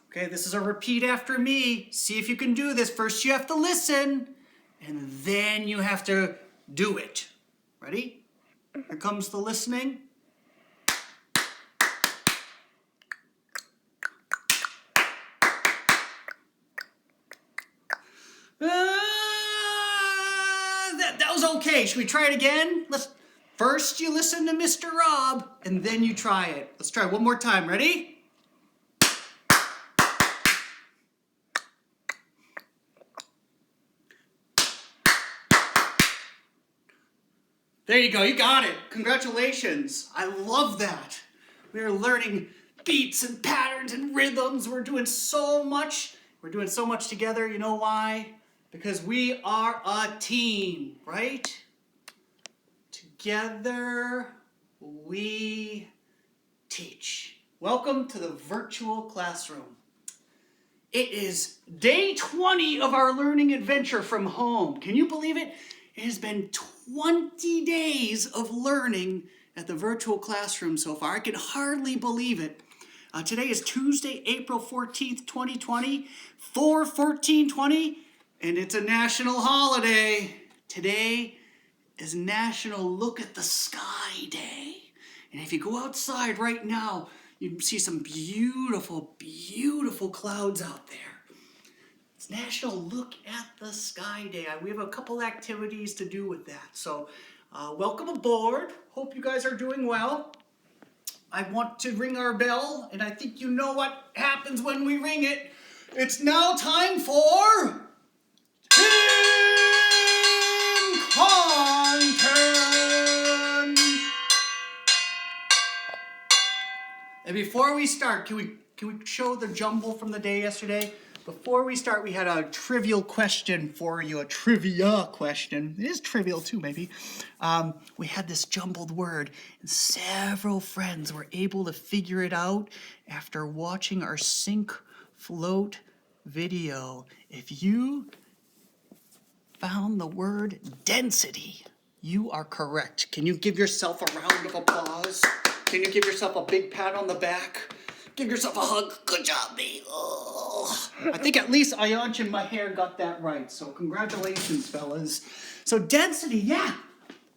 Okay, this is a repeat after me. See if you can do this. First you have to listen, and then you have to do it. Ready? Here comes the listening. That was okay. Should we try it again? First you listen to Mr. Rob, and then you try it. Let's try one more time. Ready? There you go. You got it. Congratulations. I love that. We are learning beats and patterns and rhythms. We're doing so much. We're doing so much together. You know why? Because we are a team, right? Together we teach. Welcome to the virtual classroom. It is day 20 of our learning adventure from home. Can you believe it? It has been 20 days of learning at the virtual classroom so far. I can hardly believe it. Today is Tuesday, April 14th, 2020, 4/14/20, and it's a national holiday. Today is National Look at the Sky Day. And if you go outside right now, you see some beautiful, beautiful clouds out there. It's National Look at the Sky Day. We have a couple activities to do with that. So welcome aboard. Hope you guys are doing well. I want to ring our bell, and I think you know what happens when we ring it. It's now time for Team Content. And before we start, can we show the jumble from the day yesterday? Before we start, we had a trivial question for you, a trivia question. It is trivial too, maybe. We had this jumbled word, and several friends were able to figure it out after watching our Sink Float video. If you found the word density, you are correct. Can you give yourself a round of applause? Can you give yourself a big pat on the back? Give yourself a hug. Good job, me. Oh. I think at least Ayanch and Maher got that right. So congratulations, fellas. So density, yeah.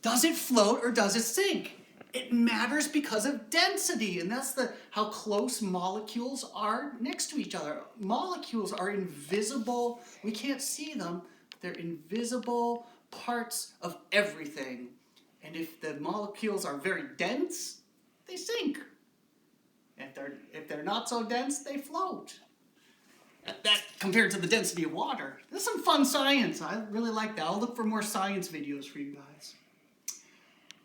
Does it float or does it sink? It matters because of density. And that's how close molecules are next to each other. Molecules are invisible. We can't see them. They're invisible parts of everything. And if the molecules are very dense, they sink. If they're not so dense, they float. That compared to the density of water. There's some fun science. I really like that. I'll look for more science videos for you guys.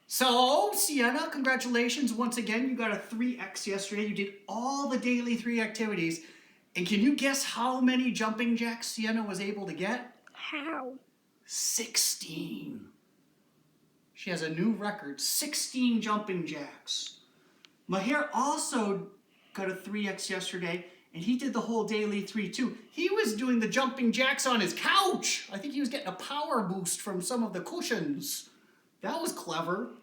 So, Sienna, congratulations. Once again, you got a 3X yesterday. You did all the daily 3 activities. And can you guess how many jumping jacks Sienna was able to get? How? 16. She has a new record, 16 jumping jacks. Maher also got a 3X yesterday, and he did the whole daily 3 too. He was doing the jumping jacks on his couch. I think he was getting a power boost from some of the cushions. That was clever.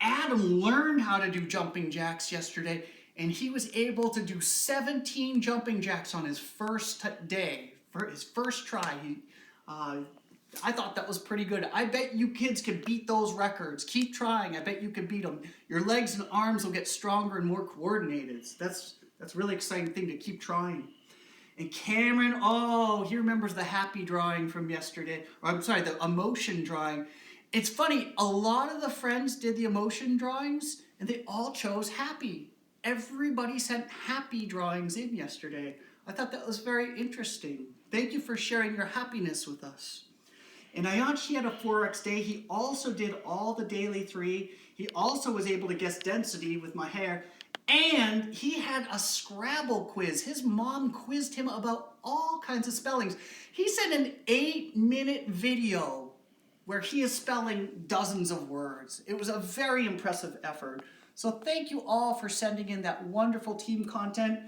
Adam learned how to do jumping jacks yesterday, and he was able to do 17 jumping jacks on his first day, for his first try. I thought that was pretty good. I bet you kids can beat those records. Keep trying. I bet you can beat them. Your legs and arms will get stronger and more coordinated. That's a really exciting thing to keep trying. And Cameron, he remembers the happy drawing from yesterday. The emotion drawing. It's funny, a lot of the friends did the emotion drawings, and they all chose happy. Everybody sent happy drawings in yesterday. I thought that was very interesting. Thank you for sharing your happiness with us. And Ayanch, he had a 4X day. He also did all the daily 3. He also was able to guess density with Maher. And he had a Scrabble quiz. His mom quizzed him about all kinds of spellings. He sent an 8-minute video where he is spelling dozens of words. It was a very impressive effort. So thank you all for sending in that wonderful team content.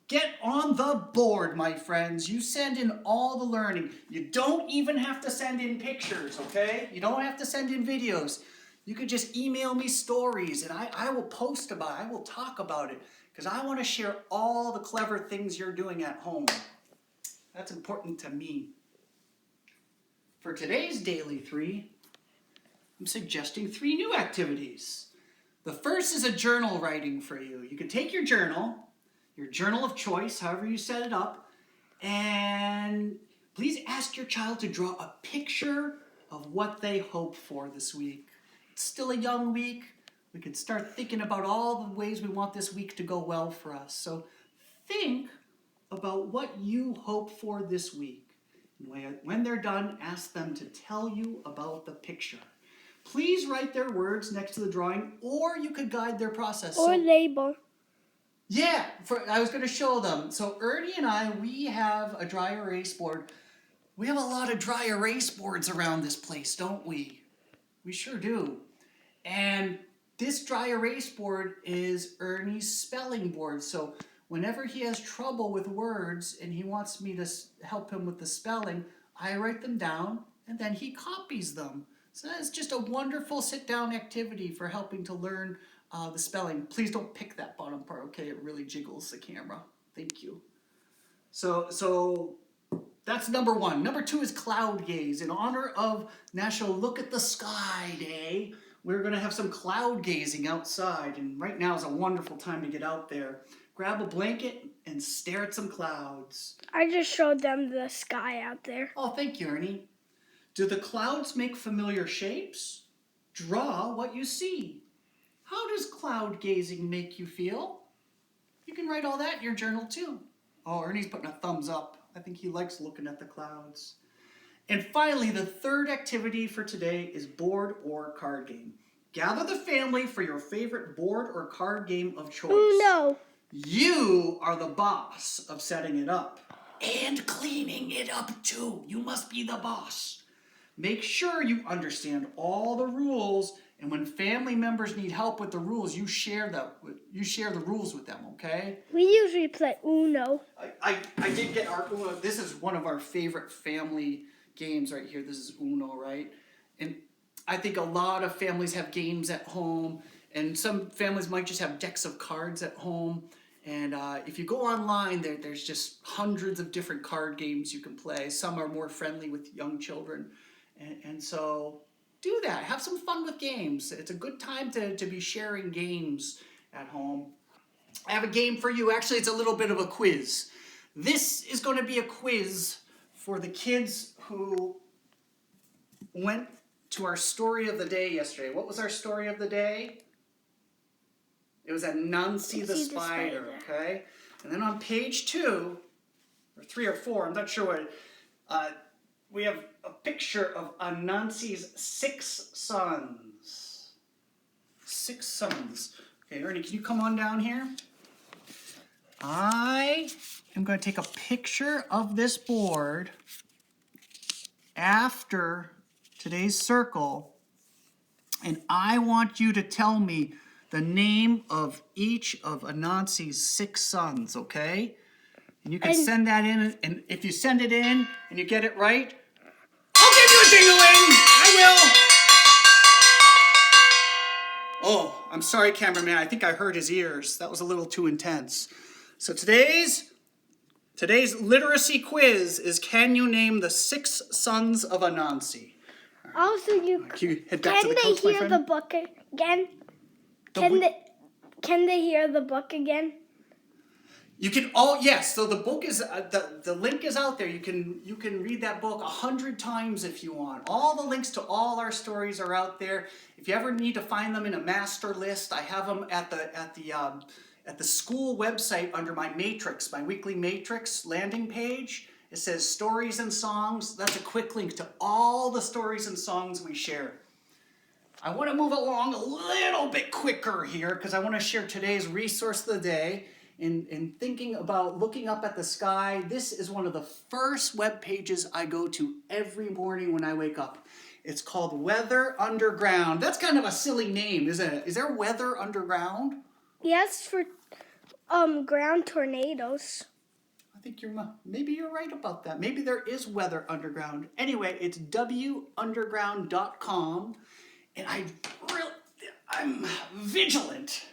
Get on the board, my friends. You send in all the learning. You don't even have to send in pictures, okay? You don't have to send in videos. You could just email me stories, and I will post about it. I will talk about it. because I want to share all the clever things you're doing at home. That's important to me. For today's Daily 3, I'm suggesting 3 new activities. The first is a journal writing for you. You can take your journal of choice, however you set it up, and please ask your child to draw a picture of what they hope for this week. It's still a young week. We can start thinking about all the ways we want this week to go well for us. So think about what you hope for this week. When they're done, ask them to tell you about the picture. Please write their words next to the drawing, or you could guide their process. Or label. Yeah, I was going to show them. So Ernie and I, we have a dry erase board. We have a lot of dry erase boards around this place, don't we? We sure do. And this dry erase board is Ernie's spelling board. So whenever he has trouble with words and he wants me to help him with the spelling, I write them down and then he copies them. So that's just a wonderful sit-down activity for helping to learn the spelling. Please don't pick that bottom part, okay? It really jiggles the camera. Thank you. So that's number 1. Number 2 is cloud gaze. In honor of National Look at the Sky Day, we're going to have some cloud gazing outside. And right now is a wonderful time to get out there. Grab a blanket and stare at some clouds. I just showed them the sky out there. Oh, thank you, Ernie. Do the clouds make familiar shapes? Draw what you see. How does cloud gazing make you feel? You can write all that in your journal too. Oh, Ernie's putting a thumbs up. I think he likes looking at the clouds. And finally, the third activity for today is board or card game. Gather the family for your favorite board or card game of choice. Uno. You are the boss of setting it up. And cleaning it up too. You must be the boss. Make sure you understand all the rules, and when family members need help with the rules, you share the rules with them, okay? We usually play Uno. I did get our Uno. This is one of our favorite family games right here. This is Uno, right? And I think a lot of families have games at home, and some families might just have decks of cards at home. And if you go online, there's just hundreds of different card games you can play. Some are more friendly with young children. And so do that. Have some fun with games. It's a good time to be sharing games at home. I have a game for you. Actually, it's a little bit of a quiz. This is going to be a quiz for the kids who went to our story of the day yesterday. What was our story of the day? It was Anansi the spider, okay? And then on page 2, or 3 or 4, I'm not sure what, we have a picture of Anansi's 6 sons. 6 sons. Okay, Ernie, can you come on down here? I am going to take a picture of this board after today's circle, and I want you to tell me the name of each of Anansi's 6 sons, okay? And you can send that in, and if you send it in and you get it right, I'll give you a ding-a-ling! I will! Oh, I'm sorry, cameraman. I think I hurt his ears. That was a little too intense. So today's literacy quiz is, can you name the 6 sons of Anansi? Also, Can you head back to the they coach, my hear friend? the book again? Can they hear the book again? You can yes. So the book is the link is out there. You can read that book 100 times if you want. All the links to all our stories are out there. If you ever need to find them in a master list, I have them at the school website under my matrix, my weekly matrix landing page. It says stories and songs. That's a quick link to all the stories and songs we share. I want to move along a little bit quicker here because I want to share today's resource of the day. In thinking about looking up at the sky, this is one of the first web pages I go to every morning when I wake up. It's called Weather Underground. That's kind of a silly name, isn't it? Is there weather underground? Yes, for ground tornadoes. I think maybe you're right about that. Maybe there is weather underground. Anyway, it's wunderground.com, and I'm vigilant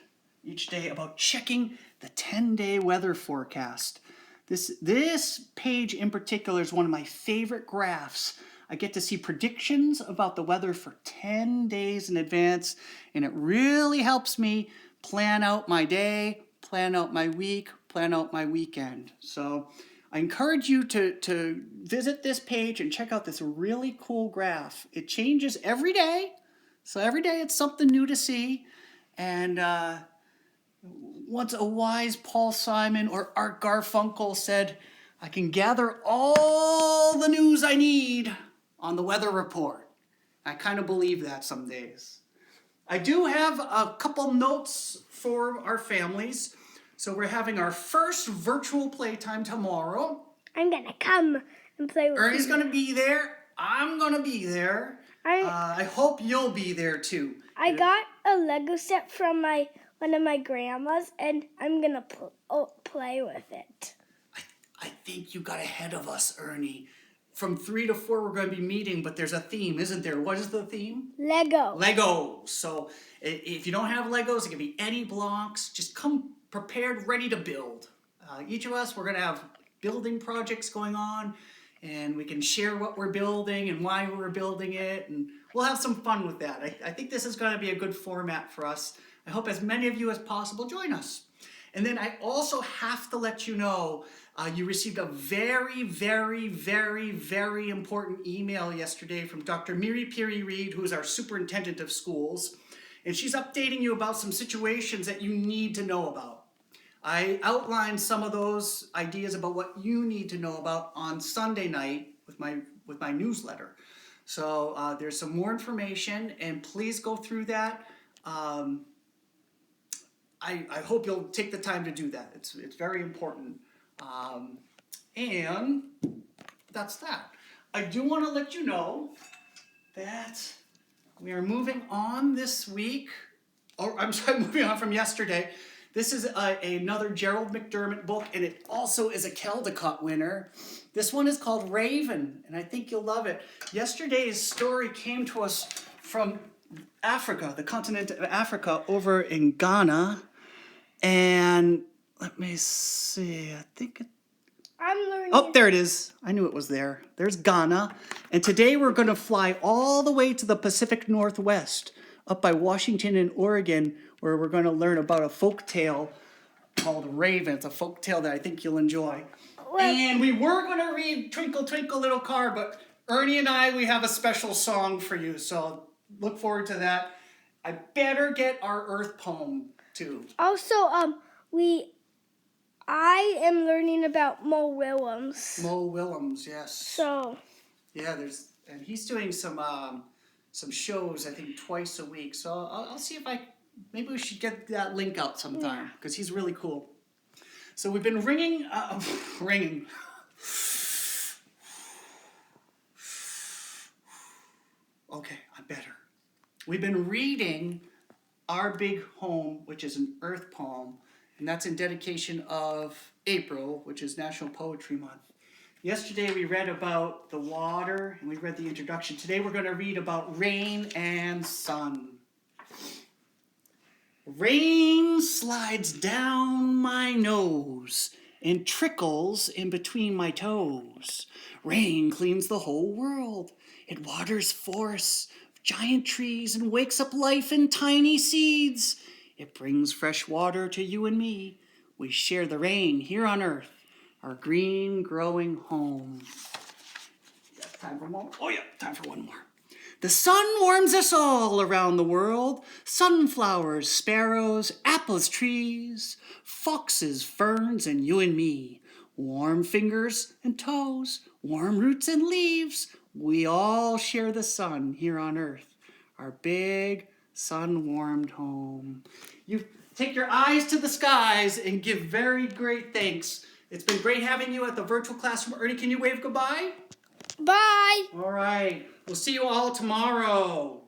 each day about checking the 10-day weather forecast. This page in particular is one of my favorite graphs. I get to see predictions about the weather for 10 days in advance, and it really helps me plan out my day, plan out my week, plan out my weekend. So I encourage you to visit this page and check out this really cool graph. It changes every day, so every day it's something new to see. And once a wise Paul Simon or Art Garfunkel said, I can gather all the news I need on the weather report. I kind of believe that some days. I do have a couple notes for our families. So we're having our first virtual playtime tomorrow. I'm gonna come and play with Ernie's you. gonna be there. I'm gonna be there. I hope you'll be there too. I got a Lego set from one of my grandmas, and I'm gonna play with it. I think you got ahead of us, Ernie. From 3 to 4, we're going to be meeting, but there's a theme, isn't there? What is the theme? Lego. Legos. So if you don't have Legos, it can be any blocks. Just come prepared, ready to build. Each of us, we're going to have building projects going on, and we can share what we're building and why we're building it, and we'll have some fun with that. I think this is going to be a good format for us. I hope as many of you as possible join us. And then I also have to let you know, you received a very, very, very, very important email yesterday from Dr. Miri Piri Reed, who is our superintendent of schools. And she's updating you about some situations that you need to know about. I outlined some of those ideas about what you need to know about on Sunday night with my newsletter. So there's some more information, and please go through that. I hope you'll take the time to do that. It's very important. And that's that. I do want to let you know that we are moving on this week. Oh, I'm sorry, moving on from yesterday. This is another Gerald McDermott book, and it also is a Caldecott winner. This one is called Raven, and I think you'll love it. Yesterday's story came to us from Africa, the continent of Africa, over in Ghana. And let me see, I think I'm learning. oh, there it is. I knew it was there. There's Ghana. And today we're going to fly all the way to the Pacific Northwest, up by Washington and Oregon, where we're going to learn about a folk tale called Raven. It's a folk tale that I think you'll enjoy. Well, And we were going to read Twinkle, Twinkle, Little Car, but Ernie and I, we have a special song for you. So look forward to that. I better get our Earth poem, too. also, I am learning about Mo Willems. Mo Willems, yes. So, Yeah, and he's doing some shows, I think, twice a week. So I'll see if maybe we should get that link out sometime, because he's really cool. So we've been ringing. Okay, I'm better. We've been reading Our Big Home, which is an Earth poem, and that's in dedication of April, which is National Poetry Month. Yesterday we read about the water, and we read the introduction. Today we're going to read about rain and sun. Rain slides down my nose and trickles in between my toes. Rain cleans the whole world. It waters forests, giant trees, and wakes up life in tiny seeds. It brings fresh water to you and me. We share the rain here on Earth, our green growing home. Time for one more. Oh yeah, time for one more. The sun warms us all around the world. Sunflowers, sparrows, apples, trees, foxes, ferns, and you and me. Warm fingers and toes, warm roots and leaves. We all share the sun here on Earth, our big sun-warmed home. You take your eyes to the skies and give very great thanks. It's been great having you at the virtual classroom. Ernie, can you wave goodbye? bye. All right. We'll see you all tomorrow.